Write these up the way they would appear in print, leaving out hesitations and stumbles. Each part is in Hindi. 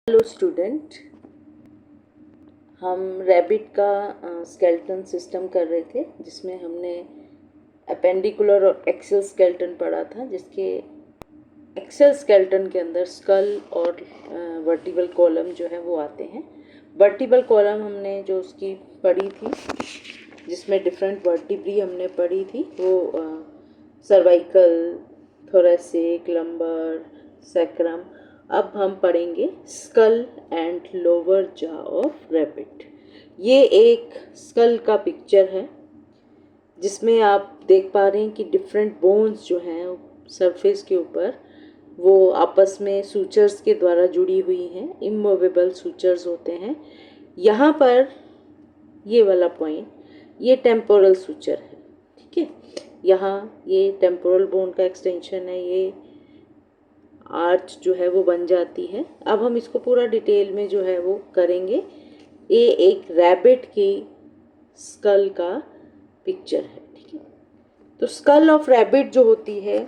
हेलो स्टूडेंट, हम रैबिट का स्केलेटन सिस्टम कर रहे थे जिसमें हमने अपेंडिकुलर और एक्सल स्केलेटन पढ़ा था। जिसके एक्सल स्केलेटन के अंदर स्कल और वर्टिबल कॉलम जो है वो आते हैं। वर्टिबल कॉलम हमने जो उसकी पढ़ी थी जिसमें डिफरेंट वर्टिब्री हमने पढ़ी थी वो सर्वाइकल, थोरेसिक, लंबर, सैक्रम। अब हम पढ़ेंगे skull and lower jaw of rabbit. ये एक स्कल का पिक्चर है जिसमें आप देख पा रहे हैं कि डिफरेंट बोन्स जो हैं सरफेस के ऊपर वो आपस में सूचर्स के द्वारा जुड़ी हुई हैं, इमूवेबल सूचर्स होते हैं। यहाँ पर ये वाला पॉइंट ये टेम्पोरल सूचर है, ठीक है। यहाँ ये टेम्पोरल बोन का एक्सटेंशन है, ये आर्च जो है वो बन जाती है। अब हम इसको पूरा डिटेल में जो है वो करेंगे। ये एक रैबिट की स्कल का पिक्चर है, ठीक है। तो स्कल ऑफ रैबिट जो होती है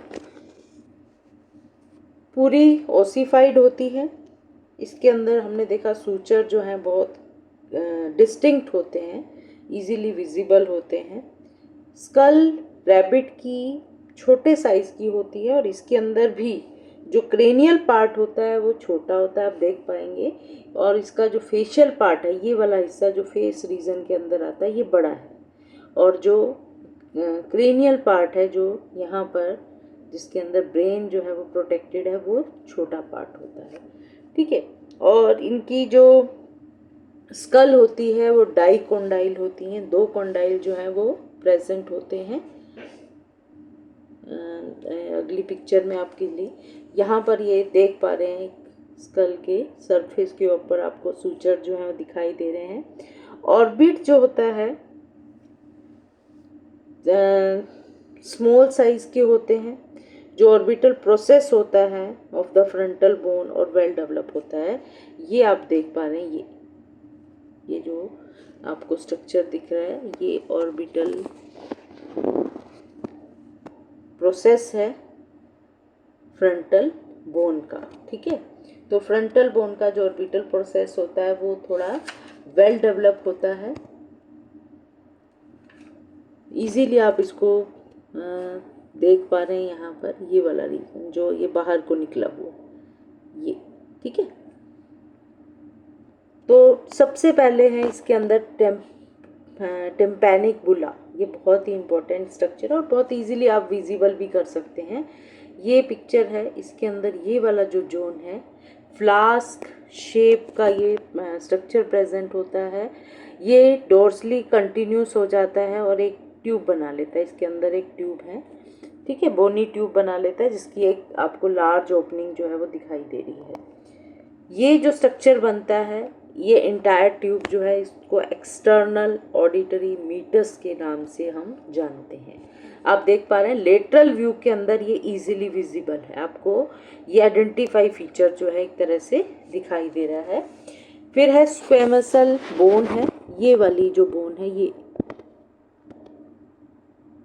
पूरी ओसिफाइड होती है। इसके अंदर हमने देखा सूचर जो हैं बहुत डिस्टिंक्ट होते हैं, इजीली विजिबल होते हैं। स्कल रैबिट की छोटे साइज की होती है और इसके अंदर भी जो क्रेनियल पार्ट होता है वो छोटा होता है, आप देख पाएंगे। और इसका जो फेशियल पार्ट है, ये वाला हिस्सा जो फेस रीजन के अंदर आता है, ये बड़ा है। और जो क्रेनियल पार्ट है जो यहाँ पर जिसके अंदर ब्रेन जो है वो प्रोटेक्टेड है, वो छोटा पार्ट होता है, ठीक है। और इनकी जो स्कल होती है वो डाइकोंडाइल होती हैं, दो कोंडाइल जो हैं वो प्रेजेंट होते हैं। अगली पिक्चर में आपके लिए यहाँ पर ये देख पा रहे हैं स्कल के सरफेस के ऊपर आपको सूचर जो है दिखाई दे रहे हैं। ऑर्बिट जो होता है स्मॉल साइज के होते हैं। जो ऑर्बिटल प्रोसेस होता है ऑफ द फ्रंटल बोन और वेल डेवलप होता है, ये आप देख पा रहे हैं। ये जो आपको स्ट्रक्चर दिख रहा है ये ऑर्बिटल प्रोसेस है फ्रंटल बोन का, ठीक है। तो फ्रंटल बोन का जो ऑर्बिटल प्रोसेस होता है वो थोड़ा वेल डेवलप होता है। इजीली आप इसको देख पा रहे हैं यहाँ पर, ये वाला रीजन जो ये बाहर को निकला हुआ ये, ठीक है। तो सबसे पहले है इसके अंदर टिम्पैनिक बुला। ये बहुत ही इंपॉर्टेंट स्ट्रक्चर है और बहुत इजीली आप विजिबल भी कर सकते हैं। ये पिक्चर है, इसके अंदर ये वाला जो जोन है फ्लास्क शेप का ये स्ट्रक्चर प्रेजेंट होता है। ये डोर्सली कंटिन्यूस हो जाता है और एक ट्यूब बना लेता है। इसके अंदर एक ट्यूब है, ठीक है, बोनी ट्यूब बना लेता है जिसकी एक आपको लार्ज ओपनिंग जो है वो दिखाई दे रही है। ये जो स्ट्रक्चर बनता है ये इंटायर ट्यूब जो है इसको एक्सटर्नल ऑडिटरी मीटस के नाम से हम जानते हैं। आप देख पा रहे हैं लेटरल व्यू के अंदर ये इजीली विजिबल है, आपको ये आइडेंटिफाई फीचर जो है एक तरह से दिखाई दे रहा है। फिर है स्क्वेमसल बोन है, ये वाली जो बोन है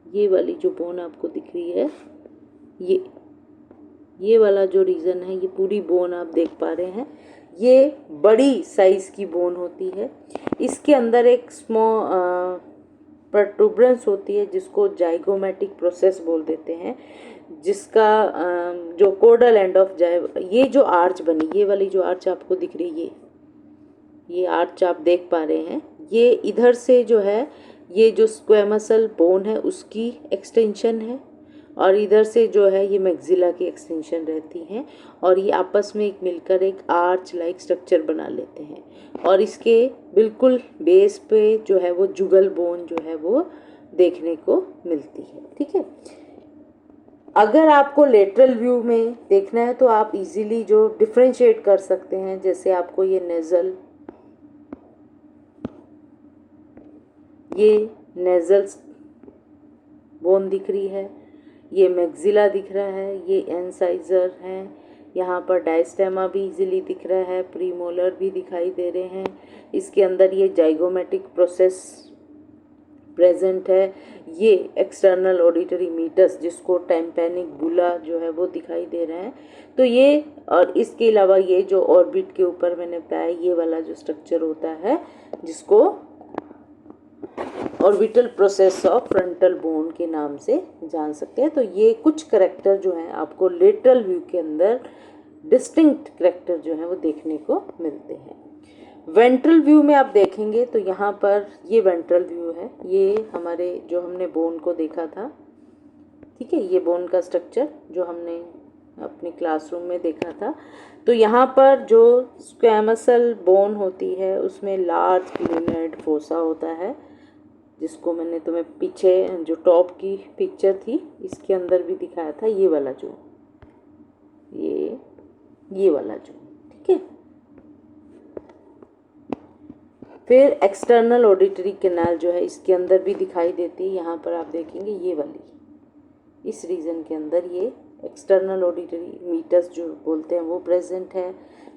ये वाली जो बोन आपको दिख रही है ये वाला जो रीजन है ये पूरी बोन आप देख पा रहे हैं। ये बड़ी साइज की बोन होती है। इसके अंदर एक स्मॉल प्रोट्रूबरेंस होती है जिसको जाइगोमेटिक प्रोसेस बोल देते हैं, जिसका जो कोडल एंड ऑफ ये जो आर्च बनी, ये वाली जो आर्च आपको दिख रही है ये आर्च आप देख पा रहे हैं, ये इधर से जो है ये जो स्क्वेमसल बोन है उसकी एक्सटेंशन है और इधर से जो है ये मैक्सिला की एक्सटेंशन रहती हैं और ये आपस में एक मिलकर एक आर्च लाइक स्ट्रक्चर बना लेते हैं। और इसके बिल्कुल बेस पे जो है वो जुगल बोन जो है वो देखने को मिलती है, ठीक है। अगर आपको लेटरल व्यू में देखना है तो आप इजीली जो डिफ्रेंशिएट कर सकते हैं, जैसे आपको ये नेजल बोन दिख रही है, ये मैक्सिला दिख रहा है, ये इंसाइजर है, यहाँ पर डायस्टेमा भी इजीली दिख रहा है, प्रीमोलर भी दिखाई दे रहे हैं। इसके अंदर ये जाइगोमेटिक प्रोसेस प्रेजेंट है। ये एक्सटर्नल ऑडिटरी मीटस जिसको टाइम्पैनिक बुला जो है वो दिखाई दे रहे हैं। तो ये, और इसके अलावा ये जो ऑर्बिट के ऊपर मैंने बताया ये वाला जो स्ट्रक्चर होता है जिसको orbital process of frontal bone के नाम से जान सकते हैं। तो ये कुछ करैक्टर जो हैं आपको लेटरल व्यू के अंदर डिस्टिंक्ट करैक्टर जो हैं वो देखने को मिलते हैं। वेंट्रल व्यू में आप देखेंगे तो यहाँ पर ये वेंट्रल व्यू है, ये हमारे जो हमने बोन को देखा था, ठीक है, ये बोन का स्ट्रक्चर जो हमने अपने क्लासरूम में देखा था। तो यहाँ पर जो स्क्वैमसल बोन होती है उसमें लार्ज क्लिनोइड फोसा होता है, जिसको मैंने तुम्हें पीछे जो टॉप की पिक्चर थी इसके अंदर भी दिखाया था, ये वाला जो ये वाला जो, ठीक है। फिर एक्सटर्नल ऑडिटरी कैनाल जो है इसके अंदर भी दिखाई देती है, यहाँ पर आप देखेंगे ये वाली, इस रीजन के अंदर ये एक्सटर्नल ऑडिटरी मीटस जो बोलते हैं वो प्रेजेंट है।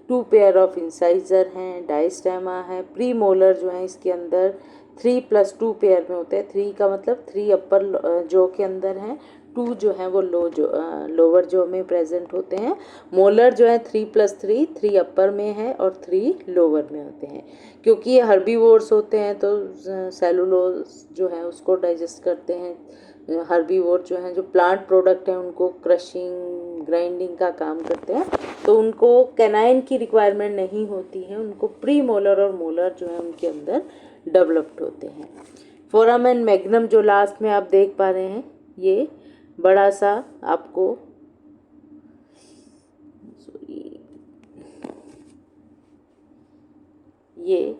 2 पेयर ऑफ इंसाइजर हैं, डायस्टेमा है, प्री मोलर जो है इसके अंदर 3+2 पेयर में होते हैं। 3 का मतलब 3 अपर जॉ के अंदर हैं, 2 जो है वो लोअर जॉ में प्रेजेंट होते हैं। मोलर जो है 3+3, 3 अपर में है और 3 लोअर में होते हैं। क्योंकि ये हर्बीवोर्स होते हैं तो सेलुलोज जो है उसको डाइजेस्ट करते हैं। हर्बीवोर जो हैं, जो प्लांट प्रोडक्ट हैं उनको क्रशिंग ग्राइंडिंग का काम करते हैं, तो उनको कैनाइन की रिक्वायरमेंट नहीं होती है, उनको प्री मोलर और मोलर जो है उनके अंदर डेवलप्ड होते हैं। फोरामेन मैग्नम जो लास्ट में आप देख पा रहे हैं, ये बड़ा सा आपको ये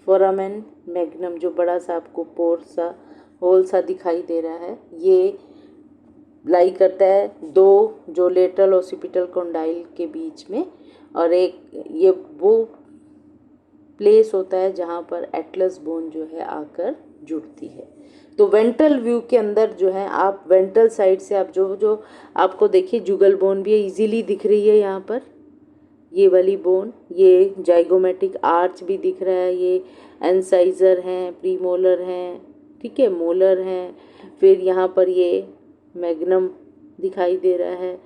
फोरामेन मैग्नम जो बड़ा सा आपको पोर सा होल सा दिखाई दे रहा है, ये लाई करता है 2 जो लेटरल ऑसिपिटल कॉन्डाइल के बीच में, और एक ये वो प्लेस होता है जहाँ पर एटलस बोन जो है आकर जुड़ती है। तो वेंट्रल व्यू के अंदर जो है आप वेंट्रल साइड से आप जो आपको देखिए जुगल बोन भी इजीली दिख रही है यहाँ पर, ये वाली बोन, ये जाइगोमेटिक आर्च भी दिख रहा है, ये एंसाइजर हैं, प्रीमोलर हैं, ठीक है, मोलर हैं, फिर यहाँ पर ये मैग्नम दिखाई दे रहा है,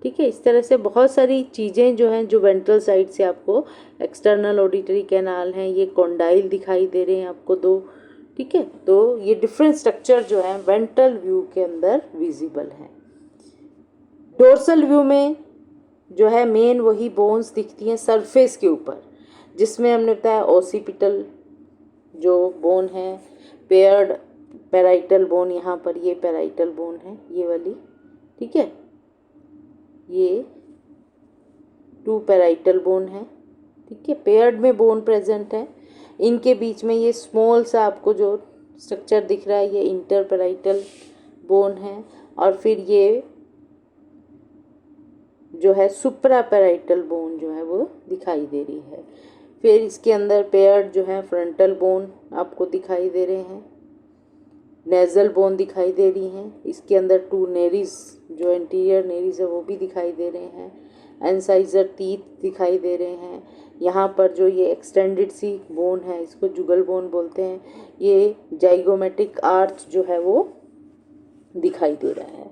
ठीक है। इस तरह से बहुत सारी चीज़ें जो हैं जो वेंट्रल साइड से आपको एक्सटर्नल ऑडिटरी कैनाल हैं, ये कॉन्डाइल दिखाई दे रहे हैं आपको 2, ठीक है। तो ये डिफरेंट स्ट्रक्चर जो है वेंट्रल व्यू के अंदर विजिबल हैं। डोर्सल व्यू में जो है मेन वही बोन्स दिखती हैं सरफेस के ऊपर, जिसमें हमने बताया ओसिपिटल जो बोन है, पेयर्ड पैराइटल बोन, यहाँ पर ये पैराइटल बोन है ये वाली, ठीक है, ये 2 पैराइटल बोन है, ठीक है, पेयर्ड में बोन प्रेजेंट है। इनके बीच में ये स्मॉल सा आपको जो स्ट्रक्चर दिख रहा है ये इंटर पैराइटल बोन है, और फिर ये जो है सुप्रा पैराइटल बोन जो है वो दिखाई दे रही है। फिर इसके अंदर पेयर्ड जो है फ्रंटल बोन आपको दिखाई दे रहे हैं, नेजल बोन दिखाई दे रही हैं, इसके अंदर 2 नेरीज जो इंटीरियर नेरीज है वो भी दिखाई दे रहे हैं, एंसाइजर टीथ दिखाई दे रहे हैं। यहाँ पर जो ये एक्सटेंडेड सी बोन है इसको जुगल बोन बोलते हैं, ये जाइगोमेटिक आर्च जो है वो दिखाई दे रहा है।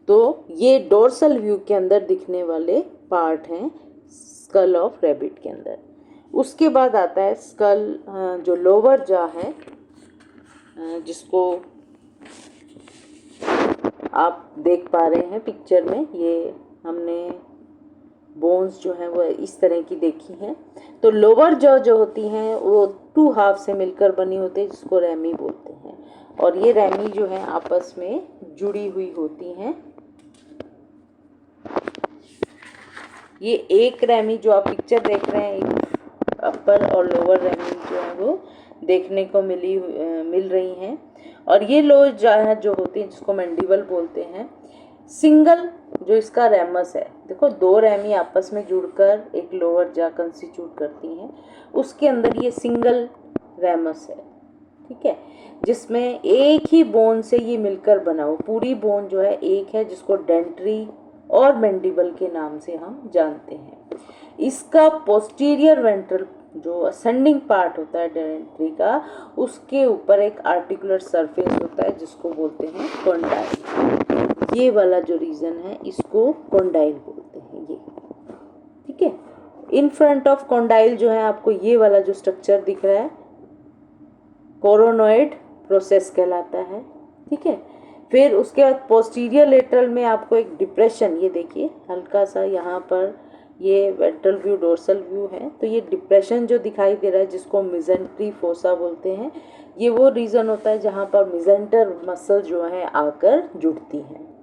तो ये डोर्सल व्यू के अंदर दिखने वाले पार्ट हैं स्कल ऑफ रैबिट के अंदर। उसके बाद आता है स्कल जो लोअर जॉ है, जिसको आप देख पा रहे हैं पिक्चर में, ये हमने बोन्स जो हैं वो इस तरह की देखी हैं। तो लोअर जॉ जो होती हैं वो 2 हाफ से मिलकर बनी होती है, जिसको रैमी बोलते हैं, और ये रैमी जो है आपस में जुड़ी हुई होती हैं। ये एक रैमी जो आप पिक्चर देख रहे हैं, एक अपर और लोअर रैमी जो है वो देखने को मिल रही हैं। और ये लोअर जॉ जो होती है जिसको मैंडिबल बोलते हैं, सिंगल जो इसका रैमस है, देखो 2 रैमी आपस में जुड़कर एक लोअर जॉ कंस्टिट्यूट करती हैं, उसके अंदर ये सिंगल रैमस है, ठीक है, जिसमें एक ही बोन से ये मिलकर बना हो, पूरी बोन जो है एक है, जिसको डेंट्री और मैंडिबल के नाम से हम जानते हैं। इसका पोस्टीरियर वेंट्रल जो असेंडिंग पार्ट होता है डेंट्री का, उसके ऊपर एक आर्टिकुलर सरफेस होता है जिसको बोलते हैं कॉन्डाइल। ये वाला जो रीजन है इसको कॉन्डाइल बोलते हैं ये, ठीक है। इन फ्रंट ऑफ कॉन्डाइल जो है आपको ये वाला जो स्ट्रक्चर दिख रहा है कोरोनॉइड प्रोसेस कहलाता है, ठीक है। फिर उसके बाद पोस्टीरियर लेटरल में आपको एक डिप्रेशन, ये देखिए हल्का सा यहाँ पर ये वेंट्रल व्यू डोर्सल व्यू है, तो ये डिप्रेशन जो दिखाई दे रहा है जिसको मिजेंट्री फोसा बोलते हैं, ये वो रीजन होता है जहाँ पर मिजेंटर मसल जो है आकर जुड़ती हैं।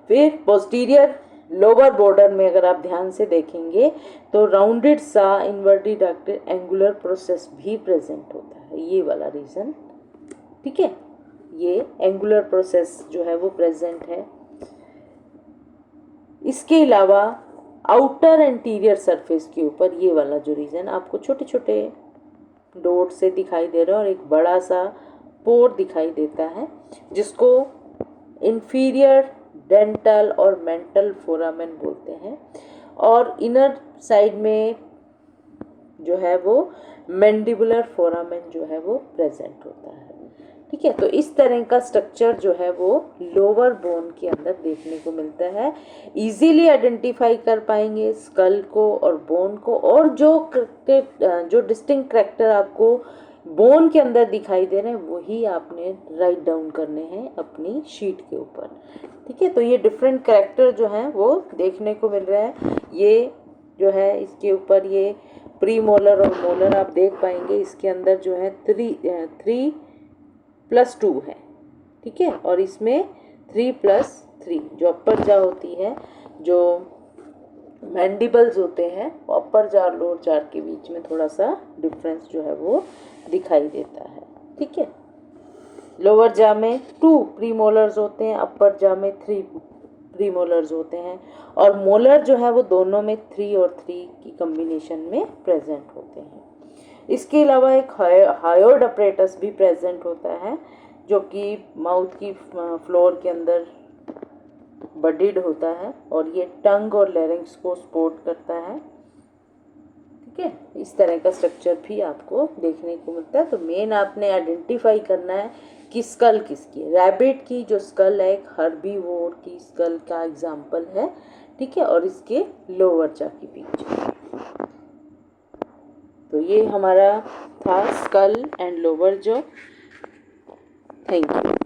फिर पोस्टीरियर लोअर बॉर्डर में अगर आप ध्यान से देखेंगे तो राउंडेड सा इन्वर्टिडाक्टिल एंगुलर प्रोसेस भी प्रेजेंट होता है, ये वाला रीजन, ठीक है। ये एंगुलर प्रोसेस जो है वो प्रेजेंट है। इसके अलावा आउटर एंटीरियर सरफेस के ऊपर ये वाला जो रीजन आपको छोटे छोटे डॉट से दिखाई दे रहा है और एक बड़ा सा पोर दिखाई देता है जिसको इंफीरियर डेंटल और मेंटल फोरामेन बोलते हैं, और इनर साइड में जो है वो मैंडिबुलर फोरामेन जो है वो प्रेजेंट होता है, ठीक है। तो इस तरह का स्ट्रक्चर जो है वो लोअर बोन के अंदर देखने को मिलता है। इजीली आइडेंटिफाई कर पाएंगे स्कल को और बोन को, और जो डिस्टिंक्ट कैरेक्टर आपको बोन के अंदर दिखाई दे रहे हैं वही आपने राइट डाउन करने हैं अपनी शीट के ऊपर, ठीक है। तो ये डिफरेंट कैरेक्टर जो हैं वो देखने को मिल रहा है। ये जो है इसके ऊपर ये प्री मोलर और मोलर आप देख पाएंगे, इसके अंदर जो है 3+2 है, ठीक है, और इसमें 3+3 जो अपर जा होती है, जो मैंडिबल्स होते हैं अपर जार लोअर जार के बीच में थोड़ा सा डिफरेंस जो है वो दिखाई देता है, ठीक है। लोअर जा में 2 प्रीमोलर्स होते हैं, अपर जा में 3 प्रीमोलर्स होते हैं, और मोलर जो है वो दोनों में 3 और 3 की कम्बिनेशन में प्रेजेंट होते हैं। इसके अलावा एक हायोइड अपरेटस भी प्रेजेंट होता है जो कि माउथ की फ्लोर के अंदर बडिड होता है, और ये टंग और लैरिंक्स को सपोर्ट करता है, ठीक है। इस तरह का स्ट्रक्चर भी आपको देखने को मिलता है। तो मेन आपने आइडेंटिफाई करना है कि स्कल किसकी है। रैबिट की जो स्कल है एक हर्बीवोर की स्कल का एग्जाम्पल है, ठीक है, और इसके लोअर जा के बीच। तो ये हमारा था skull and lower jaw. Thank you.